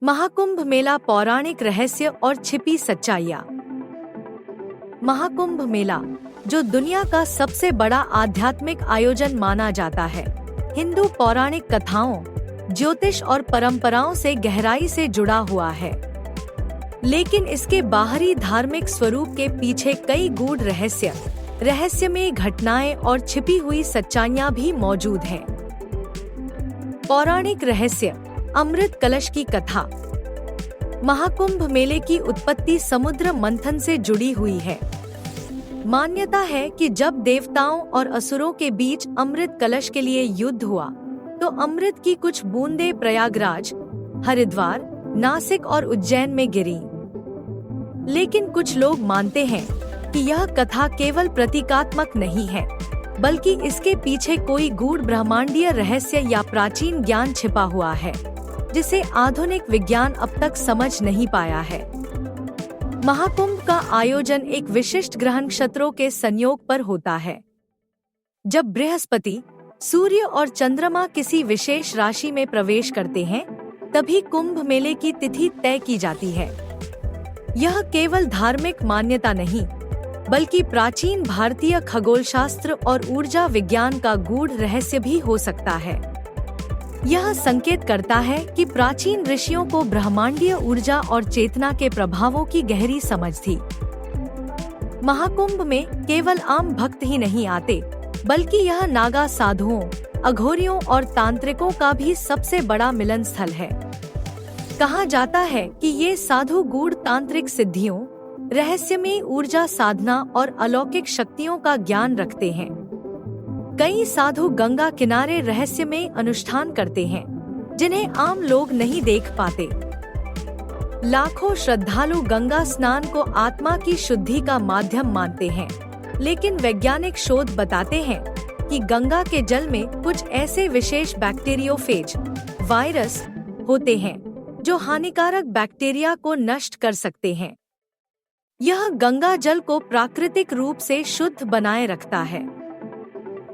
महाकुंभ मेला, पौराणिक रहस्य और छिपी सच्चाइयाँ। महाकुंभ मेला, जो दुनिया का सबसे बड़ा आध्यात्मिक आयोजन माना जाता है, हिंदू पौराणिक कथाओं, ज्योतिष और परंपराओं से गहराई से जुड़ा हुआ है। लेकिन इसके बाहरी धार्मिक स्वरूप के पीछे कई गूढ़ रहस्यमय घटनाएं और छिपी हुई सच्चाइयाँ भी मौजूद हैं। पौराणिक रहस्य। अमृत कलश की कथा। महाकुंभ मेले की उत्पत्ति समुद्र मंथन से जुड़ी हुई है। मान्यता है कि जब देवताओं और असुरों के बीच अमृत कलश के लिए युद्ध हुआ, तो अमृत की कुछ बूंदें प्रयागराज, हरिद्वार, नासिक और उज्जैन में गिरी। लेकिन कुछ लोग मानते हैं कि यह कथा केवल प्रतीकात्मक नहीं है, बल्कि इसके पीछे कोई गूढ़ ब्रह्मांडीय रहस्य या प्राचीन ज्ञान छिपा हुआ है, जिसे आधुनिक विज्ञान अब तक समझ नहीं पाया है। महाकुंभ का आयोजन एक विशिष्ट ग्रह नक्षत्रों के संयोग पर होता है। जब बृहस्पति, सूर्य और चंद्रमा किसी विशेष राशि में प्रवेश करते हैं, तभी कुंभ मेले की तिथि तय की जाती है। यह केवल धार्मिक मान्यता नहीं, बल्कि प्राचीन भारतीय खगोलशास्त्र और ऊर्जा विज्ञान का गूढ़ रहस्य भी हो सकता है। यह संकेत करता है कि प्राचीन ऋषियों को ब्रह्मांडीय ऊर्जा और चेतना के प्रभावों की गहरी समझ थी। महाकुंभ में केवल आम भक्त ही नहीं आते, बल्कि यह नागा साधुओं, अघोरियों और तांत्रिकों का भी सबसे बड़ा मिलन स्थल है। कहा जाता है कि ये साधु गूढ़ तांत्रिक सिद्धियों, रहस्यमय ऊर्जा साधना और अलौकिक शक्तियों का ज्ञान रखते हैं। कई साधु गंगा किनारे रहस्यमय अनुष्ठान करते हैं, जिन्हें आम लोग नहीं देख पाते। लाखों श्रद्धालु गंगा स्नान को आत्मा की शुद्धि का माध्यम मानते हैं, लेकिन वैज्ञानिक शोध बताते हैं कि गंगा के जल में कुछ ऐसे विशेष बैक्टीरियोफेज वायरस होते हैं, जो हानिकारक बैक्टीरिया को नष्ट कर सकते हैं। यह गंगा जल को प्राकृतिक रूप से शुद्ध बनाए रखता है।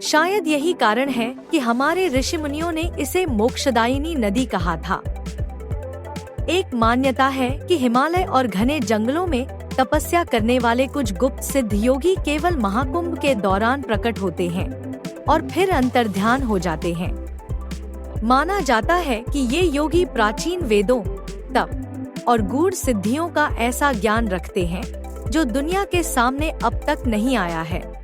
शायद यही कारण है कि हमारे ऋषि मुनियों ने इसे मोक्षदायिनी नदी कहा था। एक मान्यता है कि हिमालय और घने जंगलों में तपस्या करने वाले कुछ गुप्त सिद्ध योगी केवल महाकुंभ के दौरान प्रकट होते हैं और फिर अंतर्ध्यान हो जाते हैं। माना जाता है कि ये योगी प्राचीन वेदों, तप और गूढ़ सिद्धियों का ऐसा ज्ञान रखते हैं जो दुनिया के सामने अब तक नहीं आया है।